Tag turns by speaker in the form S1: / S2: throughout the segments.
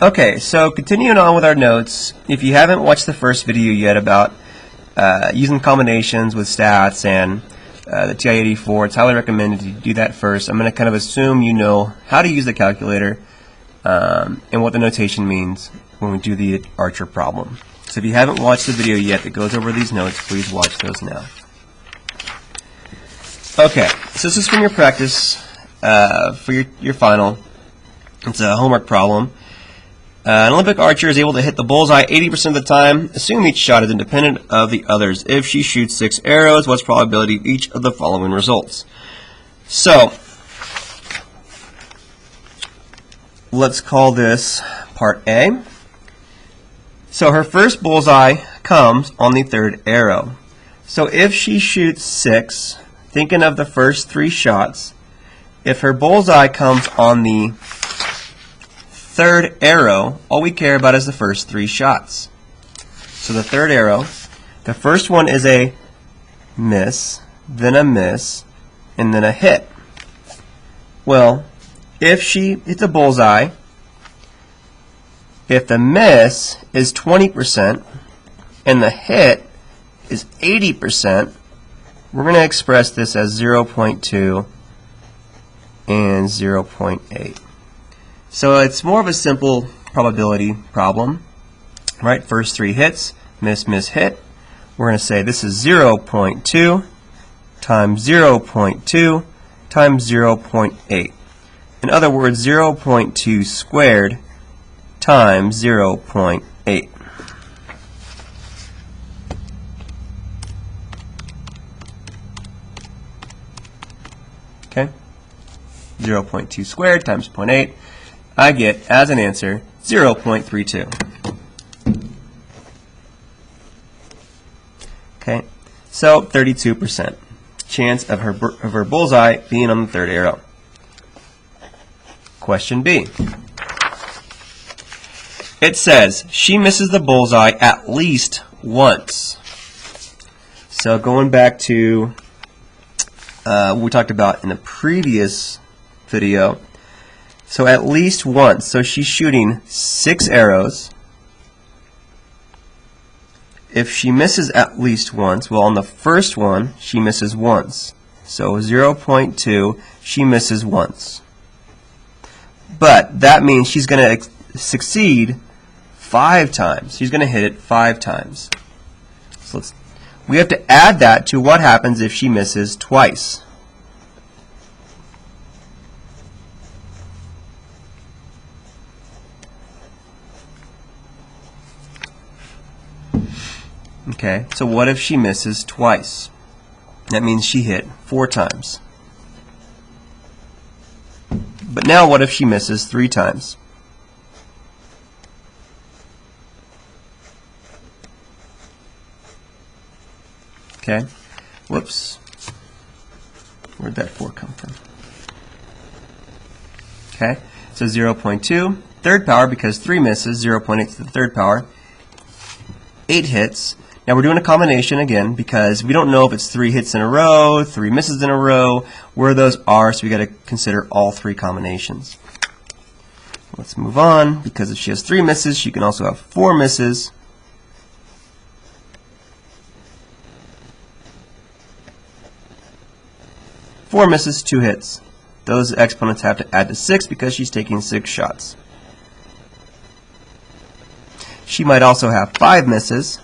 S1: Okay, so continuing on with our notes, if you haven't watched the first video yet about using combinations with stats and the TI-84, it's highly recommended you do that first. I'm going to kind of assume you know how to use the calculator and what the notation means when we do the Archer problem. So if you haven't watched the video yet that goes over these notes, please watch those now. Okay, so this is from your practice for your final. It's a homework problem. An Olympic archer is able to hit the bullseye 80% of the time. Assume each shot is independent of the others. If she shoots 6 arrows, what's the probability of each of the following results? So, let's call this part A. So her first bullseye comes on the 3rd arrow. So if she shoots 6, thinking of the first 3 shots, if her bullseye comes on the 3rd arrow, all we care about is the first 3 shots. So the 3rd arrow, the first one is a miss, then a miss, and then a hit. Well, if she hits a bullseye, if the miss is 20% and the hit is 80%, we're going to express this as 0.2 and 0.8. So it's more of a simple probability problem, right? First 3 hits, miss, miss, hit. We're going to say this is 0.2 times 0.2 times 0.8. In other words, 0.2 squared times 0.8. Okay? 0.2 squared times 0.8. I get, as an answer, 0.32. Okay, so 32% chance of her bullseye being on the 3rd arrow. Question B. It says she misses the bullseye at least once. So going back to what we talked about in the previous video. So at least once. So she's shooting 6 arrows. If she misses at least once, well, on the first one, she misses once. So 0.2, she misses once. But that means she's going to succeed 5 times. She's going to hit it 5 times. So we have to add that to what happens if she misses twice. Okay, so what if she misses twice? That means she hit 4 times. But now what if she misses 3 times? Okay, whoops. Where'd that 4 come from? Okay, so 0.2, 3rd power, because 3 misses, 0.8 to the 3rd power, 8 hits. Now we're doing a combination again because we don't know if it's 3 hits in a row, 3 misses in a row, where those are, so we got to consider all 3 combinations. Let's move on, because if she has 3 misses, she can also have 4 misses. Four misses, 2 hits. Those exponents have to add to 6 because she's taking 6 shots. She might also have 5 misses.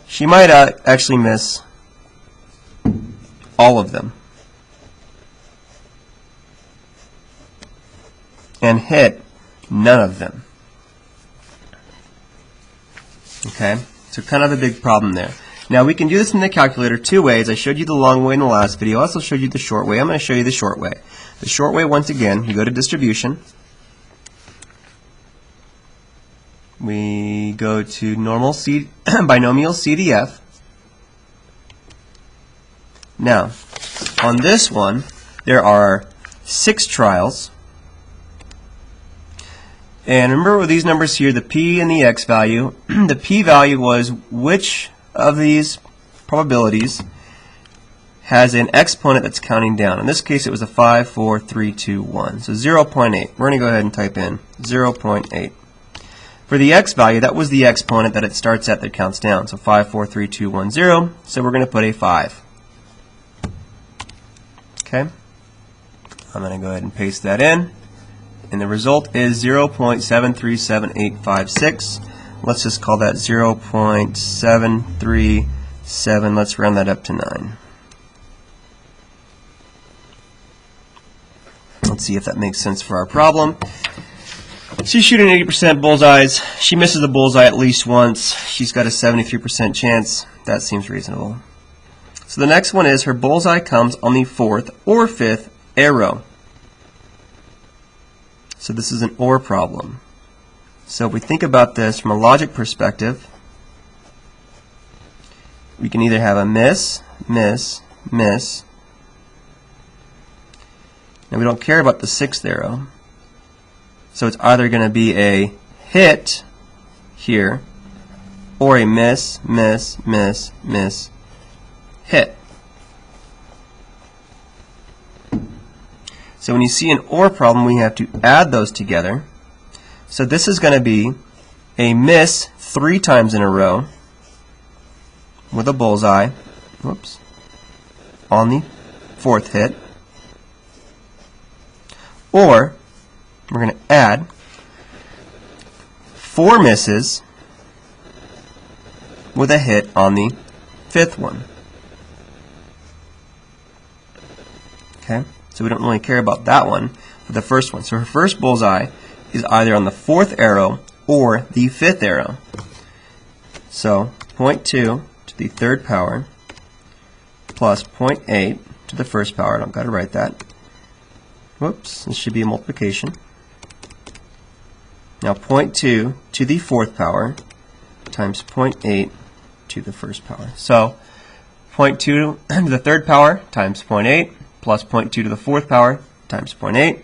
S1: She might actually miss all of them and hit none of them. Okay, so kind of a big problem there. Now we can do this in the calculator 2 ways. I showed you the long way in the last video. I also showed you the short way. I'm going to show you the short way. The short way, once again, you go to distribution. We go to binomial CDF. Now, on this one, there are 6 trials. And remember with these numbers here, the p and the x value, the p value was which of these probabilities has an exponent that's counting down. In this case, it was a 5, 4, 3, 2, 1. So 0.8. We're going to go ahead and type in 0.8. For the x value, that was the exponent that it starts at that counts down. So 5, 4, 3, 2, 1, 0. So we're going to put a 5. Okay. I'm going to go ahead and paste that in. And the result is 0.737856. Let's just call that 0.737. Let's round that up to 9. Let's see if that makes sense for our problem. She's shooting 80% bullseyes. She misses the bullseye at least once. She's got a 73% chance. That seems reasonable. So the next one is her bullseye comes on the 4th or 5th arrow. So this is an OR problem. So if we think about this from a logic perspective, we can either have a miss, miss, miss. Now we don't care about the 6th arrow. So it's either going to be a hit here or a miss, miss, miss, miss, hit. So when you see an OR problem, we have to add those together. So this is going to be a miss 3 times in a row with a bullseye, whoops, on the 4th hit. Or we're going to add 4 misses with a hit on the 5th one. Okay, so we don't really care about that one for the first one. So her first bullseye is either on the 4th arrow or the 5th arrow. So 0.2 to the 3rd power plus 0.8 to the 1st power. I don't got to write that. Whoops, this should be a multiplication. Now 0.2 to the 4th power times 0.8 to the 1st power. So 0.2 to the 3rd power times 0.8 plus 0.2 to the 4th power times 0.8.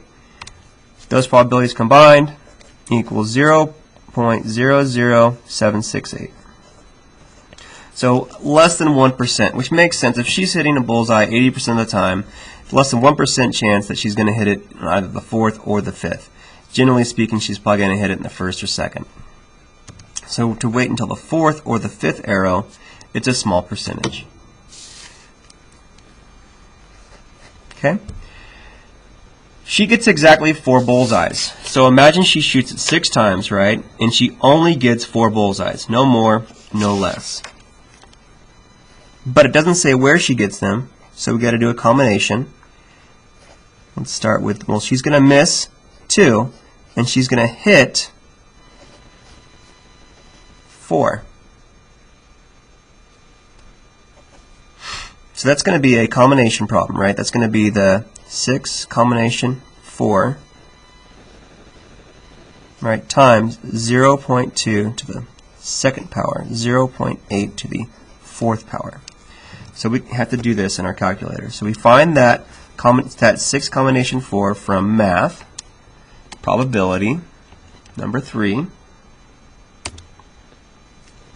S1: Those probabilities combined equals 0.00768. So less than 1%, which makes sense. If she's hitting a bullseye 80% of the time, it's less than 1% chance that she's going to hit it on either the 4th or the 5th. Generally speaking, she's probably going to hit it in the 1st or 2nd. So to wait until the 4th or the 5th arrow, it's a small percentage. Okay? She gets exactly 4 bullseyes. So imagine she shoots it 6 times, right? And she only gets 4 bullseyes. No more, no less. But it doesn't say where she gets them, so we got to do a combination. Let's start with, well, she's going to miss 2, and she's going to hit 4. So that's going to be a combination problem, right? That's going to be the 6 combination 4, right, times 0.2 to the 2nd power, 0.8 to the 4th power. So we have to do this in our calculator. So we find that 6 combination 4 from math, probability, number 3,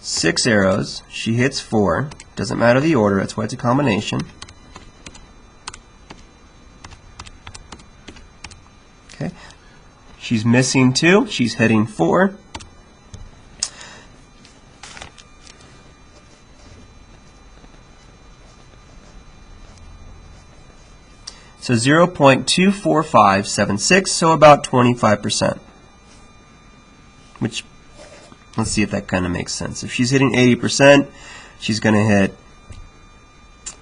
S1: 6 arrows, she hits 4, doesn't matter the order, that's why it's a combination. Okay, she's missing 2, she's hitting 4. So 0.24576, so about 25%. Which, let's see if that kind of makes sense. If she's hitting 80%, she's going to hit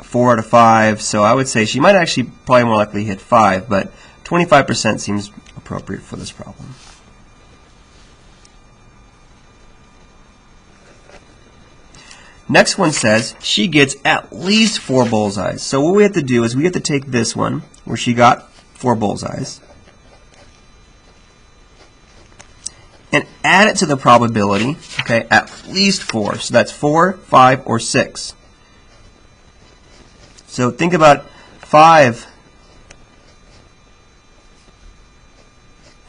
S1: 4 out of 5. So I would say she might actually probably more likely hit 5, but 25% seems appropriate for this problem. Next one says she gets at least 4 bullseyes. So what we have to do is we have to take this one, where she got 4 bullseyes, and add it to the probability, okay, at least 4. So that's 4, 5, or 6. So think about 5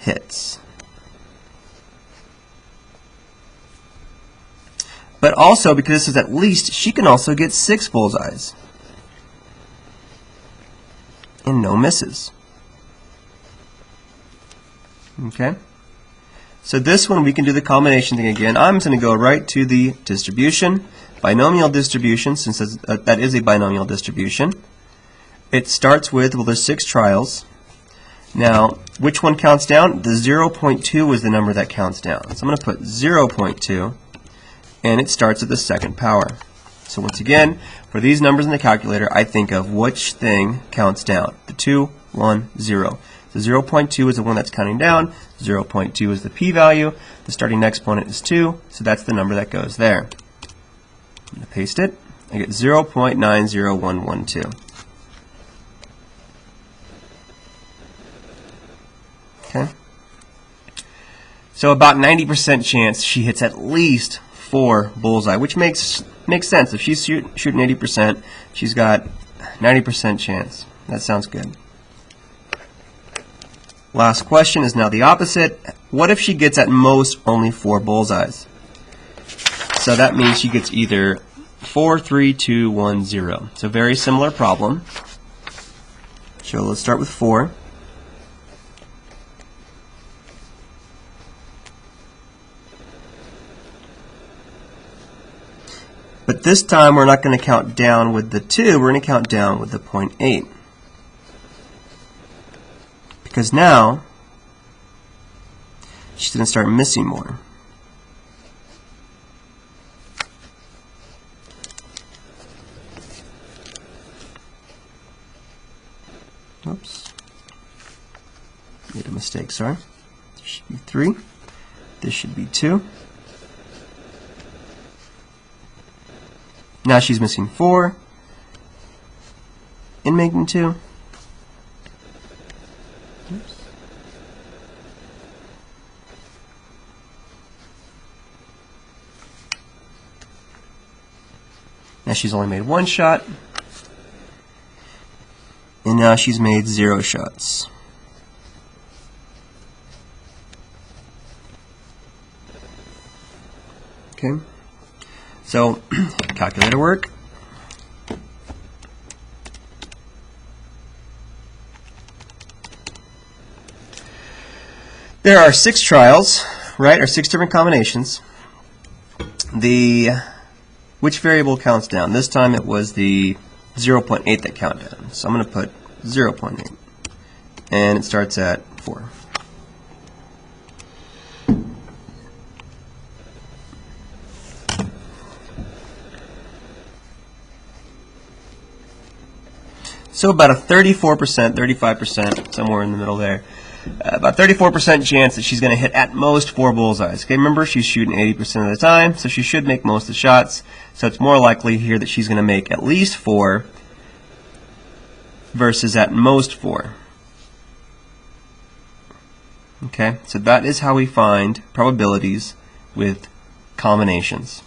S1: hits. But also, because this is at least, she can also get 6 bullseyes. and no misses. Okay? So this one we can do the combination thing again. I'm just going to go right to the distribution, binomial distribution, since that is a binomial distribution. It starts with, well, there's 6 trials. Now, which one counts down? The 0.2 is the number that counts down. So I'm going to put 0.2, and it starts at the second power. So once again, for these numbers in the calculator, I think of which thing counts down. The 2, 1, 0. The 0.2 is the one that's counting down. 0.2 is the p-value. The starting exponent is 2, so that's the number that goes there. I'm going to paste it. I get 0.90112. Okay. So about 90% chance she hits at least 4 bullseye, which makes sense. If she's shooting 80%, she's got 90% chance. That sounds good. Last question is now the opposite. What if she gets at most only 4 bullseyes? So that means she gets either 4, 3, 2, 1, 0. So very similar problem. So let's start with 4. But this time we're not going to count down with the 2, we're going to count down with the 0.8. Because now she's going to start missing more. Oops. Made a mistake, sorry. This should be 3. This should be 2. Now she's missing 4 and making 2. Oops. Now she's only made 1 shot, and now she's made 0 shots. Okay. So, calculator work. There are 6 trials, right, or 6 different combinations. Which variable counts down? This time it was the 0.8 that counted down. So I'm going to put 0.8. And it starts at 4. So about a 34%, 35%, somewhere in the middle there. About 34% chance that she's going to hit at most 4 bullseyes. Okay, remember she's shooting 80% of the time, so she should make most of the shots. So it's more likely here that she's going to make at least 4 versus at most 4. Okay, so that is how we find probabilities with combinations.